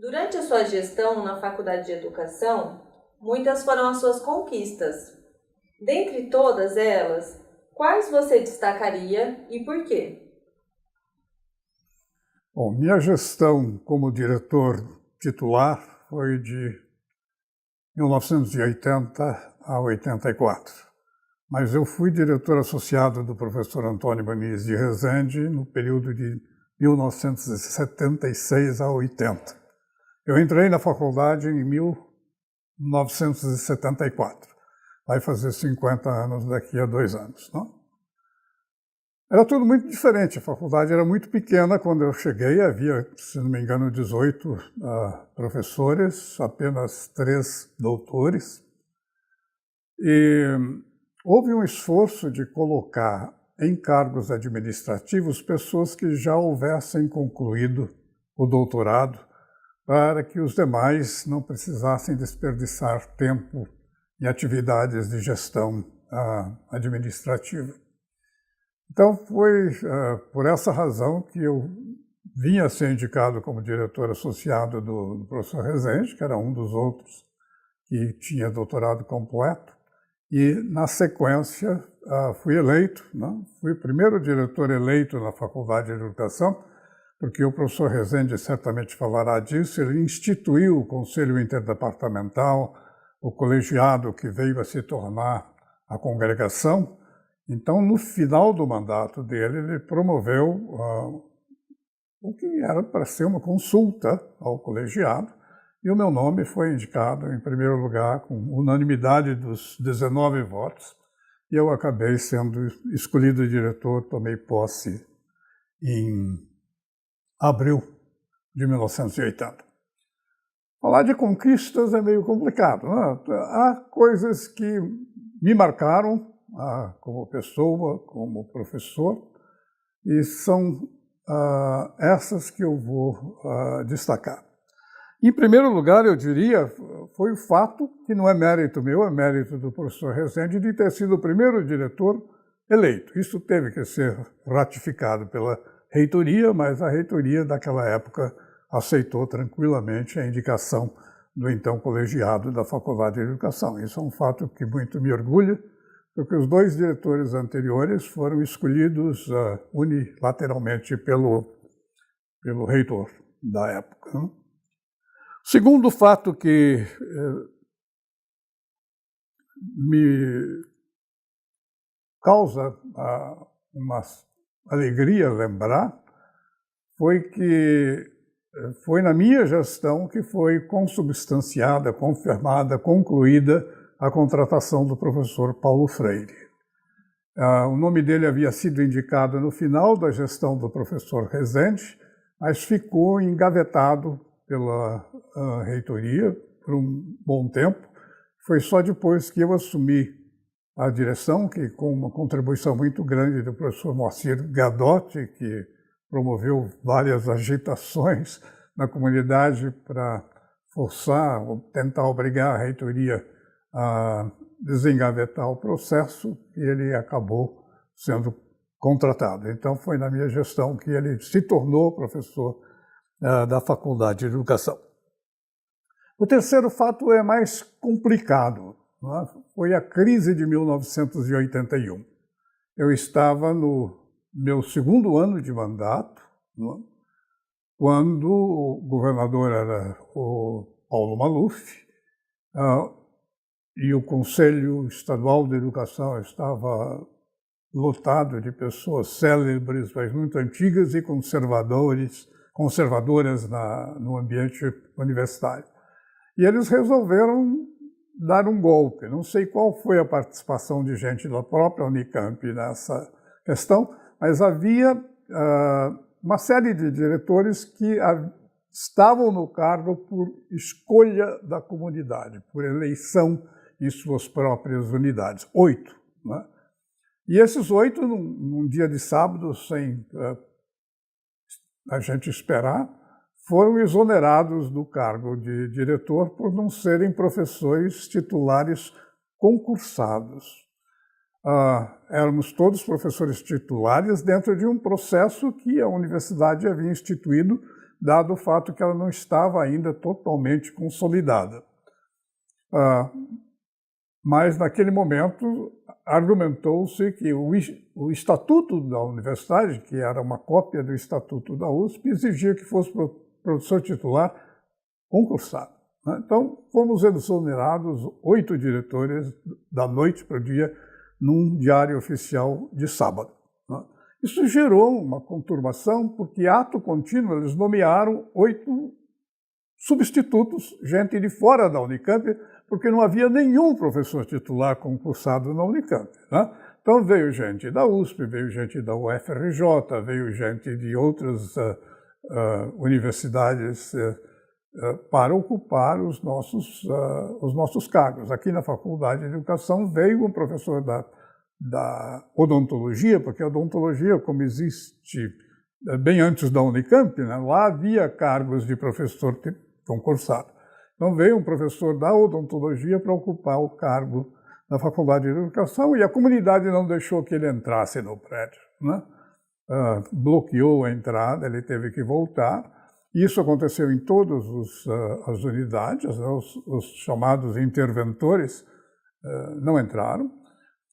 Durante a sua gestão na Faculdade de Educação, muitas foram as suas conquistas. Dentre todas elas, quais você destacaria e por quê? Bom, minha gestão como diretor titular foi de 1980 a 84. Mas eu fui diretor associado do professor Antônio Baniz de Rezende no período de 1976 a 80. Eu entrei na faculdade em 1974. Vai fazer 50 anos daqui a 2 anos, não? Era tudo muito diferente, a faculdade era muito pequena quando eu cheguei, havia, se não me engano, 18 professores, apenas 3 doutores, e houve um esforço de colocar em cargos administrativos pessoas que já houvessem concluído o doutorado, para que os demais não precisassem desperdiçar tempo em atividades de gestão administrativa. Então, foi por essa razão que eu vinha a ser indicado como diretor associado do professor Rezende, que era um dos outros que tinha doutorado completo, e, na sequência, fui eleito, né? Fui o primeiro diretor eleito na Faculdade de Educação, porque o professor Rezende certamente falará disso, ele instituiu o Conselho Interdepartamental, o colegiado que veio a se tornar a congregação. Então, no final do mandato dele, ele promoveu o que era para ser uma consulta ao colegiado, e o meu nome foi indicado em primeiro lugar com unanimidade dos 19 votos, e eu acabei sendo escolhido diretor, tomei posse em abril de 1980. Falar de conquistas é meio complicado, né? Há coisas que me marcaram como pessoa, como professor, e são essas que eu vou destacar. Em primeiro lugar, eu diria, foi o fato, que não é mérito meu, é mérito do professor Rezende, de ter sido o primeiro diretor eleito. Isso teve que ser ratificado pela reitoria, mas a reitoria daquela época aceitou tranquilamente a indicação do então colegiado da Faculdade de Educação. Isso é um fato que muito me orgulha, porque os 2 diretores anteriores foram escolhidos unilateralmente pelo reitor da época. Né? O segundo fato que me causa uma alegria lembrar foi que foi na minha gestão que foi consubstanciada, confirmada, concluída a contratação do professor Paulo Freire. O nome dele havia sido indicado no final da gestão do professor Rezende, mas ficou engavetado pela reitoria por um bom tempo. Foi só depois que eu assumi a direção, que com uma contribuição muito grande do professor Moacir Gadotti, que promoveu várias agitações na comunidade para forçar ou tentar obrigar a reitoria a desengavetar o processo, e ele acabou sendo contratado. Então, foi na minha gestão que ele se tornou professor da Faculdade de Educação. O terceiro fato é mais complicado, né? Foi a crise de 1981. Eu estava no meu 2º ano de mandato, né? Quando o governador era o Paulo Maluf, e o Conselho Estadual de Educação estava lotado de pessoas célebres, mas muito antigas e conservadoras no ambiente universitário. E eles resolveram dar um golpe. Não sei qual foi a participação de gente da própria Unicamp nessa questão, mas havia uma série de diretores que estavam no cargo por escolha da comunidade, por eleição em suas próprias unidades. 8, né? E esses 8, num dia de sábado, sem a gente esperar, foram exonerados do cargo de diretor por não serem professores titulares concursados. Éramos todos professores titulares dentro de um processo que a universidade havia instituído, dado o fato que ela não estava ainda totalmente consolidada. Mas, naquele momento, argumentou-se que o Estatuto da Universidade, que era uma cópia do Estatuto da USP, exigia que fosse professor titular concursado. Então, fomos exonerados 8 diretores da noite para o dia, num diário oficial de sábado. Isso gerou uma conturbação, porque, ato contínuo, eles nomearam 8 substitutos, gente de fora da Unicamp, porque não havia nenhum professor titular concursado na Unicamp. Então veio gente da USP, veio gente da UFRJ, veio gente de outras universidades para ocupar os nossos cargos. Aqui na Faculdade de Educação veio um professor da odontologia, porque a odontologia, como existe bem antes da Unicamp, lá havia cargos de professor concursado. Então veio um professor da odontologia para ocupar o cargo na Faculdade de Educação e a comunidade não deixou que ele entrasse no prédio. Bloqueou a entrada, ele teve que voltar. Isso aconteceu em todas as unidades, os chamados interventores não entraram.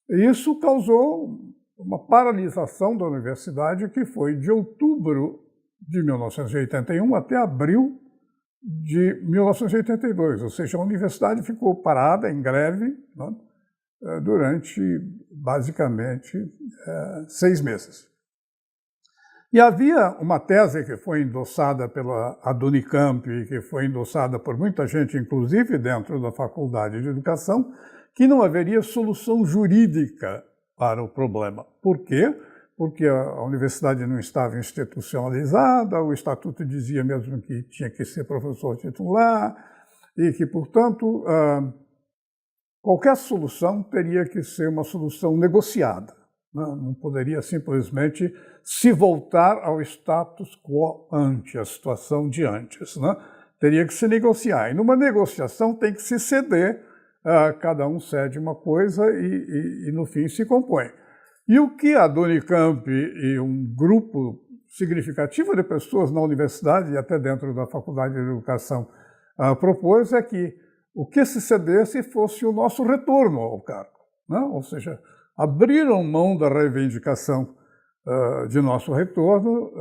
E isso causou uma paralisação da universidade que foi de outubro de 1981 até abril de 1982, ou seja, a universidade ficou parada em greve durante, basicamente, 6 meses. E havia uma tese que foi endossada pela Unicamp e que foi endossada por muita gente, inclusive dentro da Faculdade de Educação, que não haveria solução jurídica para o problema. Por quê? Porque a universidade não estava institucionalizada, o estatuto dizia mesmo que tinha que ser professor titular e que, portanto, qualquer solução teria que ser uma solução negociada. Não poderia simplesmente se voltar ao status quo ante, a situação de antes. Teria que se negociar. E numa negociação tem que se ceder, cada um cede uma coisa e no fim se compõe. E o que a Unicamp e um grupo significativo de pessoas na universidade e até dentro da Faculdade de Educação propôs é que o que se cedesse fosse o nosso retorno ao cargo. Ou seja, abriram mão da reivindicação de nosso retorno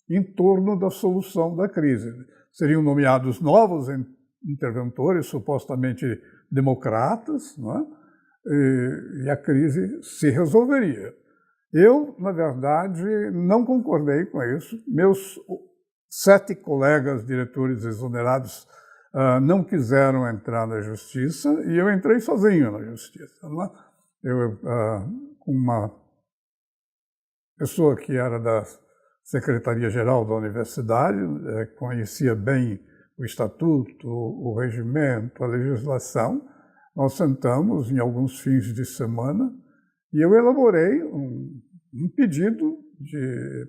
em torno da solução da crise. Seriam nomeados novos interventores, supostamente democratas, e a crise se resolveria. Eu, na verdade, não concordei com isso. Meus 7 colegas diretores exonerados não quiseram entrar na justiça e eu entrei sozinho na justiça. Com uma pessoa que era da Secretaria-Geral da Universidade, conhecia bem o estatuto, o regimento, a legislação. Nós sentamos em alguns fins de semana e eu elaborei um pedido de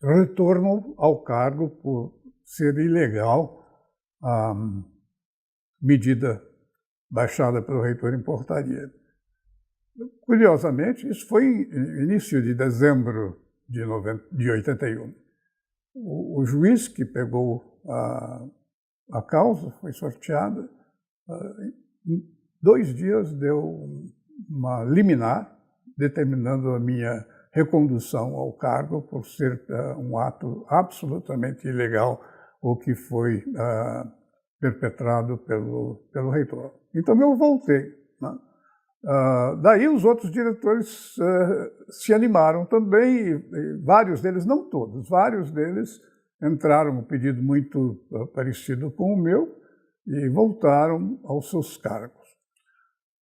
retorno ao cargo por ser ilegal a medida baixada pelo reitor em portaria. Curiosamente, isso foi em início de dezembro de 81. O juiz que pegou a causa foi sorteada. Em 2 dias deu uma liminar determinando a minha recondução ao cargo por ser um ato absolutamente ilegal, o que foi perpetrado pelo reitor. Então eu voltei. Daí os outros diretores se animaram também, e vários deles, não todos, vários deles entraram um pedido muito parecido com o meu e voltaram aos seus cargos.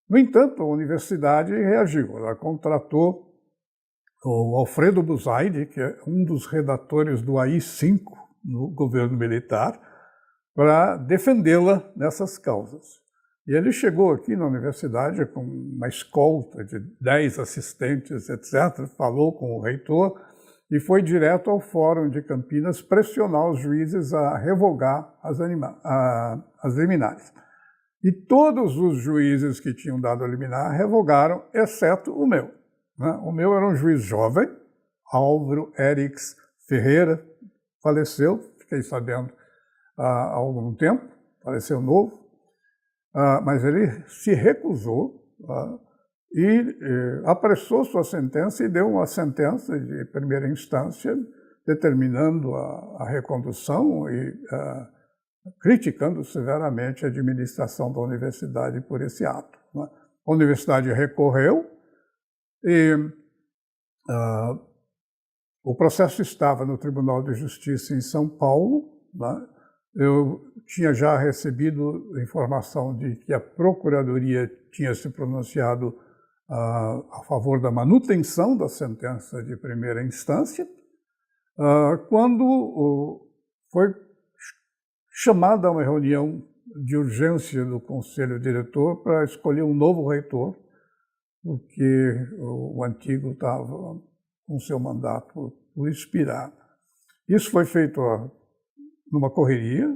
No entanto, a universidade reagiu, ela contratou o Alfredo Buzaide, que é um dos redatores do AI-5 no governo militar, para defendê-la nessas causas. E ele chegou aqui na universidade com uma escolta de 10 assistentes, etc., falou com o reitor e foi direto ao Fórum de Campinas pressionar os juízes a revogar as liminares. E todos os juízes que tinham dado a liminar revogaram, exceto o meu. Né? O meu era um juiz jovem, Álvaro Erix Ferreira, faleceu, fiquei sabendo há algum tempo, faleceu novo, mas ele se recusou e apressou sua sentença e deu uma sentença de primeira instância determinando a recondução e criticando severamente a administração da universidade por esse ato. Né? A universidade recorreu e o processo estava no Tribunal de Justiça em São Paulo. Né? Eu tinha já recebido informação de que a Procuradoria tinha se pronunciado a favor da manutenção da sentença de primeira instância, quando foi chamada a uma reunião de urgência do Conselho Diretor para escolher um novo reitor, porque o antigo estava com seu mandato por expirar. Isso foi feito numa correria.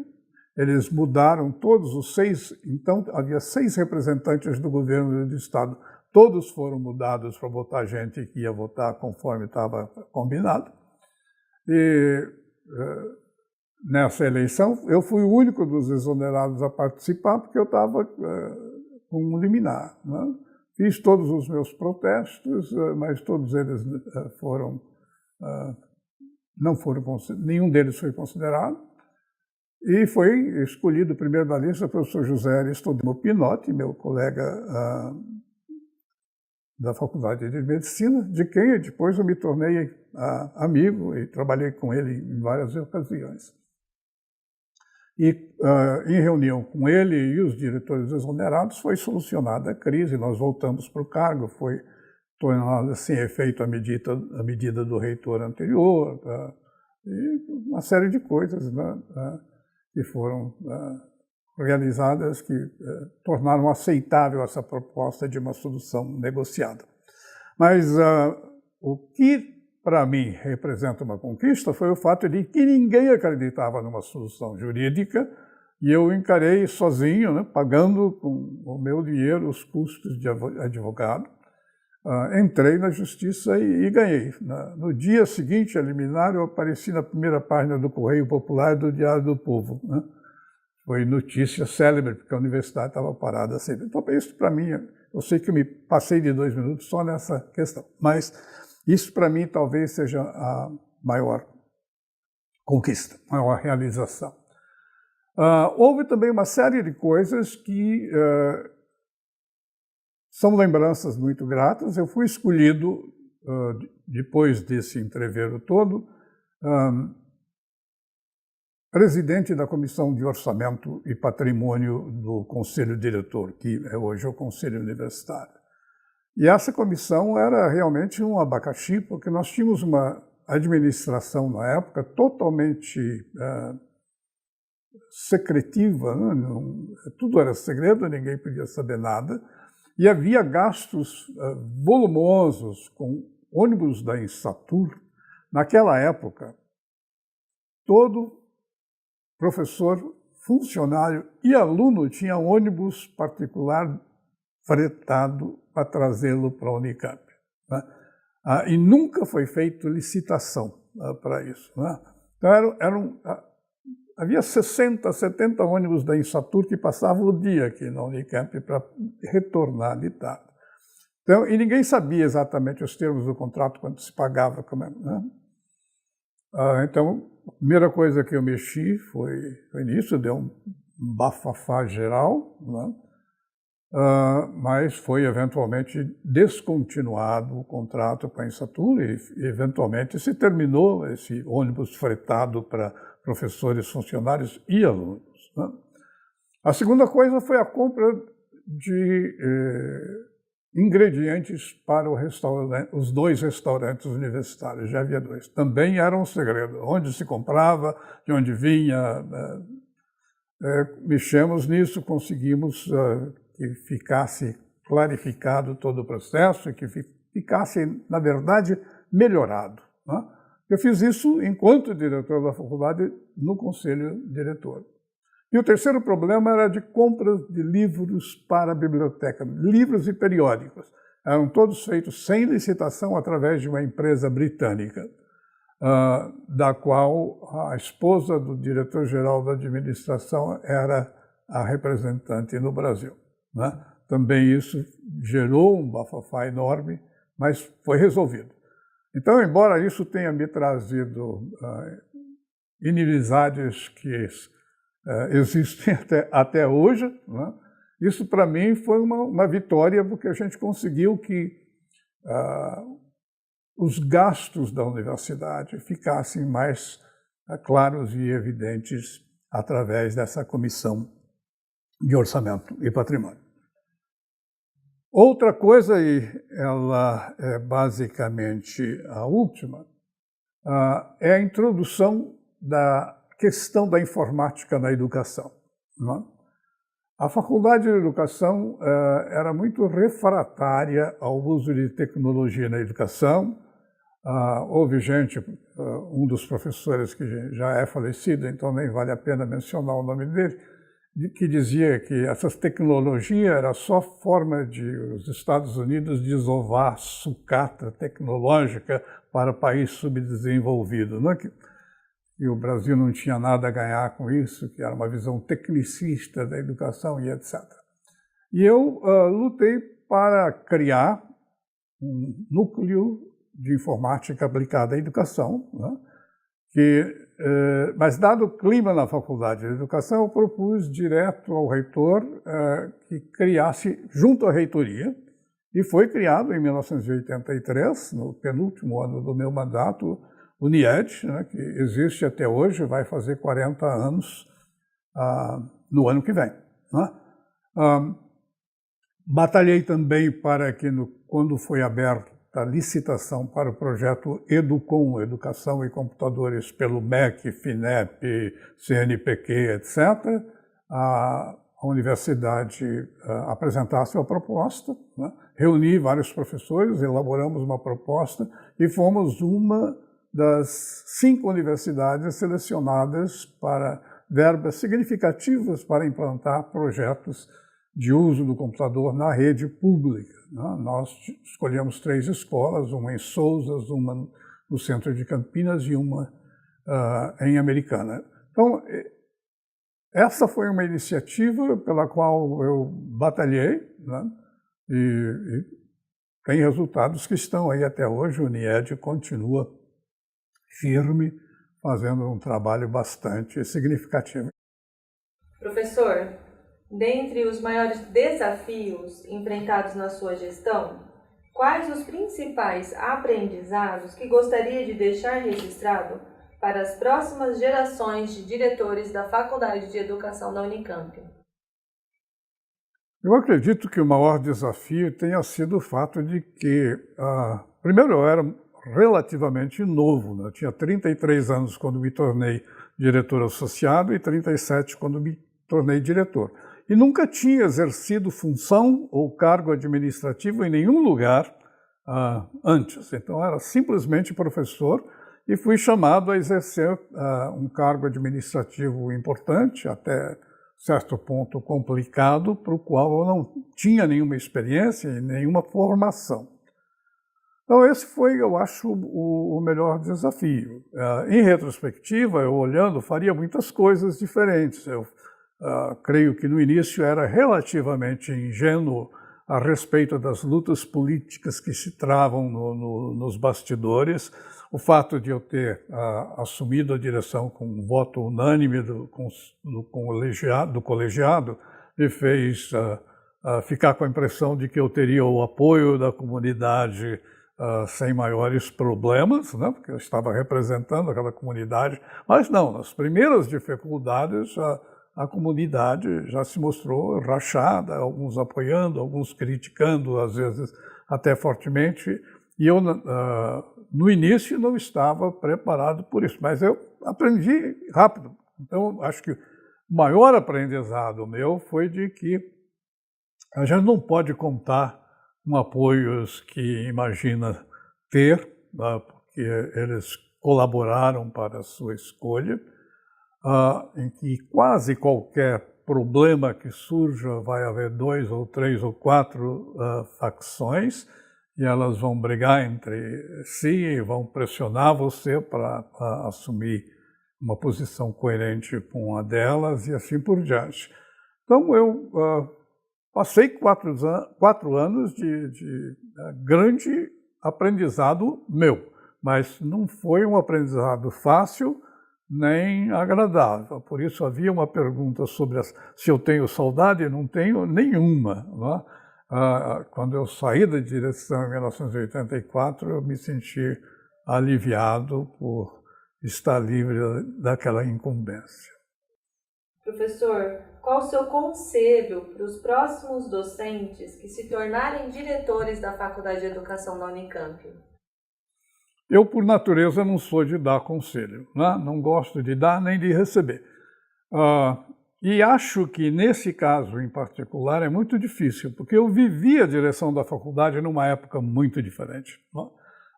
Eles mudaram todos os 6, então havia 6 representantes do governo do estado, todos foram mudados para botar gente que ia votar conforme estava combinado. E nessa eleição eu fui o único dos exonerados a participar porque eu estava com um liminar. Né? Fiz todos os meus protestos, mas todos eles nenhum deles foi considerado. E foi escolhido primeiro na lista o professor José Aristodemo Pinotti, meu colega da Faculdade de Medicina, de quem depois eu me tornei amigo e trabalhei com ele em várias ocasiões. E em reunião com ele e os diretores exonerados foi solucionada a crise, nós voltamos para o cargo, foi tornada sem efeito a medida do reitor anterior, e uma série de coisas, né, que foram realizadas que tornaram aceitável essa proposta de uma solução negociada. Mas o que para mim representa uma conquista foi o fato de que ninguém acreditava numa solução jurídica e eu encarei sozinho, né, pagando com o meu dinheiro os custos de advogado. Entrei na justiça e ganhei. No dia seguinte a liminar, eu apareci na primeira página do Correio Popular e do Diário do Povo. Né? Foi notícia célebre, porque a universidade estava parada sempre. Então, isso para mim, eu sei que eu me passei de 2 minutos só nessa questão, mas isso para mim talvez seja a maior conquista, a maior realização. Houve também uma série de coisas que são lembranças muito gratas. Eu fui escolhido, depois desse entreveiro todo, presidente da Comissão de Orçamento e Patrimônio do Conselho Diretor, que é hoje o Conselho Universitário. E essa comissão era realmente um abacaxi, porque nós tínhamos uma administração na época totalmente secretiva, né? Tudo era segredo, ninguém podia saber nada, e havia gastos volumosos com ônibus da Insatur. Naquela época, todo professor, funcionário e aluno tinha um ônibus particular fretado para trazê-lo para a Unicamp. Né? E nunca foi feita licitação para isso. Né? Então, havia 60, 70 ônibus da Insatur que passavam o dia aqui na Unicamp para retornar de tarde. Então, e ninguém sabia exatamente os termos do contrato, quanto se pagava. Né? Então, a primeira coisa que eu mexi foi nisso, deu um bafafá geral, né? Mas foi eventualmente descontinuado o contrato com a Insatur e eventualmente se terminou esse ônibus fretado para professores, funcionários e alunos. Né? A segunda coisa foi a compra de ingredientes para os 2 restaurantes universitários, já havia 2. Também era um segredo, onde se comprava, de onde vinha. Mexemos nisso, conseguimos que ficasse clarificado todo o processo e que ficasse, na verdade, melhorado. Né? Eu fiz isso enquanto diretor da faculdade no conselho diretor. E o terceiro problema era de compras de livros para a biblioteca, livros e periódicos. Eram todos feitos sem licitação através de uma empresa britânica, da qual a esposa do diretor-geral da administração era a representante no Brasil, né? Também isso gerou um bafafá enorme, mas foi resolvido. Então, embora isso tenha me trazido inimizades que existem até hoje, né? Isso para mim foi uma vitória, porque a gente conseguiu que os gastos da universidade ficassem mais claros e evidentes através dessa comissão de orçamento e patrimônio. Outra coisa, e ela é basicamente a última, é a introdução da questão da informática na educação, né? A Faculdade de Educação era muito refratária ao uso de tecnologia na educação. Houve gente, um dos professores que já é falecido, então nem vale a pena mencionar o nome dele, que dizia que essa tecnologia era só forma de os Estados Unidos desovar sucata tecnológica para país subdesenvolvido, não é? E o Brasil não tinha nada a ganhar com isso, que era uma visão tecnicista da educação e etc. E eu lutei para criar um núcleo de informática aplicada à educação, né? Mas dado o clima na Faculdade de Educação, eu propus direto ao reitor que criasse, junto à reitoria, e foi criado em 1983, no penúltimo ano do meu mandato, o NIED, né, que existe até hoje, vai fazer 40 anos no ano que vem, né? Batalhei também para que, quando foi aberta a licitação para o projeto Educom, Educação e Computadores, pelo MEC, FINEP, CNPq, etc., a universidade apresentasse uma proposta, né? Reuni vários professores, elaboramos uma proposta e fomos uma das 5 universidades selecionadas para verbas significativas para implantar projetos de uso do computador na rede pública, né? Nós escolhemos 3 escolas, uma em Sousas, uma no centro de Campinas e uma em Americana. Então, essa foi uma iniciativa pela qual eu batalhei, né? E tem resultados que estão aí até hoje. O NIED continua firme, fazendo um trabalho bastante significativo. Professor, dentre os maiores desafios enfrentados na sua gestão, quais os principais aprendizados que gostaria de deixar registrado para as próximas gerações de diretores da Faculdade de Educação da Unicamp? Eu acredito que o maior desafio tenha sido o fato de que, primeiro, eu era relativamente novo, né? Eu tinha 33 anos quando me tornei diretor associado e 37 quando me tornei diretor. E nunca tinha exercido função ou cargo administrativo em nenhum lugar antes. Então, era simplesmente professor e fui chamado a exercer um cargo administrativo importante, até certo ponto complicado, para o qual eu não tinha nenhuma experiência e nenhuma formação. Então, esse foi, eu acho, o melhor desafio. Em retrospectiva, eu olhando, faria muitas coisas diferentes. Eu creio que no início era relativamente ingênuo a respeito das lutas políticas que se travam nos bastidores. O fato de eu ter assumido a direção com um voto unânime do colegiado me fez ficar com a impressão de que eu teria o apoio da comunidade sem maiores problemas, né? Porque eu estava representando aquela comunidade. Mas não, nas primeiras dificuldades, a comunidade já se mostrou rachada, alguns apoiando, alguns criticando, às vezes até fortemente. E eu, no início, não estava preparado por isso, mas eu aprendi rápido. Então, acho que o maior aprendizado meu foi de que a gente não pode contar com apoios que imagina ter, porque eles colaboraram para a sua escolha, em que quase qualquer problema que surja vai haver 2 ou 3 ou 4 facções, e elas vão brigar entre si e vão pressionar você para assumir uma posição coerente com a delas e assim por diante. Então, eu passei 4 anos de grande aprendizado meu, mas não foi um aprendizado fácil nem agradável. Por isso, havia uma pergunta sobre se eu tenho saudade. Não tenho nenhuma. Não é? Quando eu saí da direção em 1984, eu me senti aliviado por estar livre daquela incumbência. Professor, qual o seu conselho para os próximos docentes que se tornarem diretores da Faculdade de Educação da Unicamp? Eu, por natureza, não sou de dar conselho, né? Não gosto de dar nem de receber. E acho que, nesse caso em particular, é muito difícil, porque eu vivi a direção da faculdade numa época muito diferente. Né?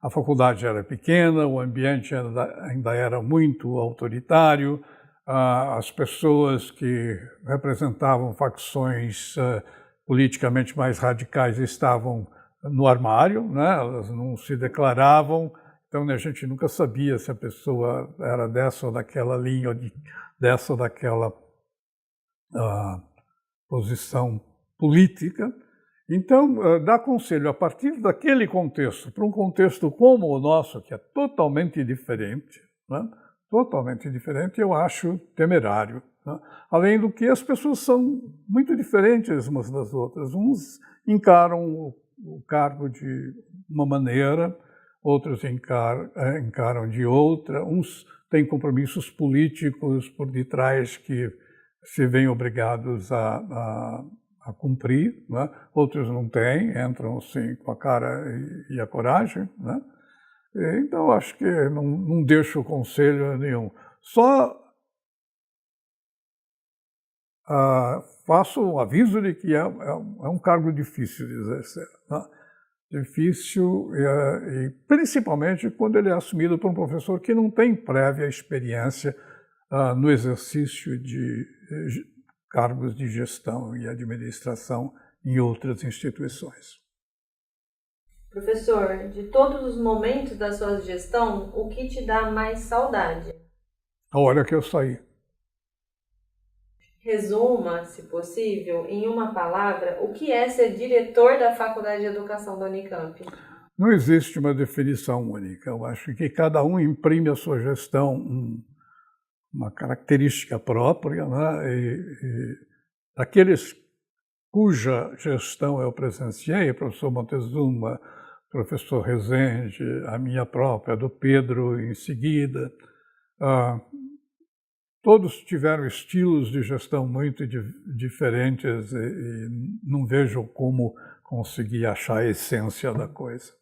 A faculdade era pequena, o ambiente ainda era muito autoritário, as pessoas que representavam facções politicamente mais radicais estavam no armário, né? Elas não se declaravam, então a gente nunca sabia se a pessoa era dessa ou daquela linha, ou dessa ou daquela posição política. Então, dar conselho a partir daquele contexto, para um contexto como o nosso, que é totalmente diferente, né? Totalmente diferente, eu acho temerário. Né? Além do que, as pessoas são muito diferentes umas das outras. Uns encaram o cargo de uma maneira, outros encaram de outra, uns têm compromissos políticos por detrás que se veem obrigados a cumprir, né? Outros não têm, entram assim com a cara e a coragem. Né? Então, acho que não deixo conselho nenhum. Só faço um aviso de que é um cargo difícil de exercer. Né? Difícil, e principalmente quando ele é assumido por um professor que não tem prévia experiência no exercício de cargos de gestão e administração em outras instituições. Professor, de todos os momentos da sua gestão, o que te dá mais saudade? A hora que eu saí. Resuma, se possível, em uma palavra, o que é ser diretor da Faculdade de Educação da Unicamp? Não existe uma definição única. Eu acho que cada um imprime à sua gestão uma característica própria, né? E aqueles cuja gestão eu presenciei, o professor Montezuma, o professor Rezende, a minha própria, do Pedro em seguida, todos tiveram estilos de gestão muito diferentes e não vejo como conseguir achar a essência da coisa.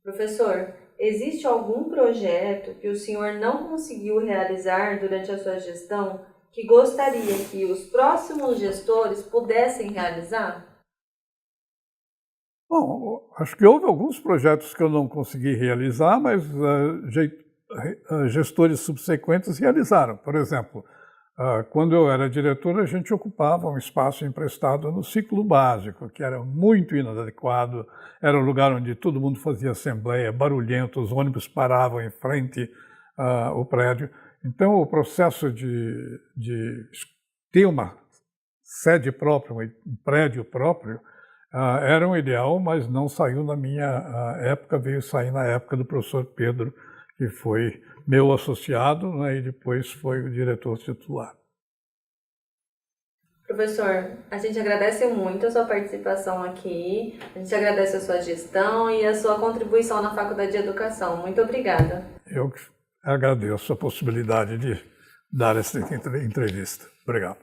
Professor, existe algum projeto que o senhor não conseguiu realizar durante a sua gestão que gostaria que os próximos gestores pudessem realizar? Bom, acho que houve alguns projetos que eu não consegui realizar, mas gestores subsequentes realizaram. Por exemplo, quando eu era diretor, a gente ocupava um espaço emprestado no ciclo básico, que era muito inadequado, era um lugar onde todo mundo fazia assembleia, barulhento, os ônibus paravam em frente ao prédio. Então, o processo de ter uma sede própria, um prédio próprio, era um ideal, mas não saiu na minha época, veio sair na época do professor Pedro, que foi meu associado, né, e depois foi o diretor titular. Professor, a gente agradece muito a sua participação aqui, a gente agradece a sua gestão e a sua contribuição na Faculdade de Educação. Muito obrigada. Eu agradeço a possibilidade de dar essa entrevista. Obrigado.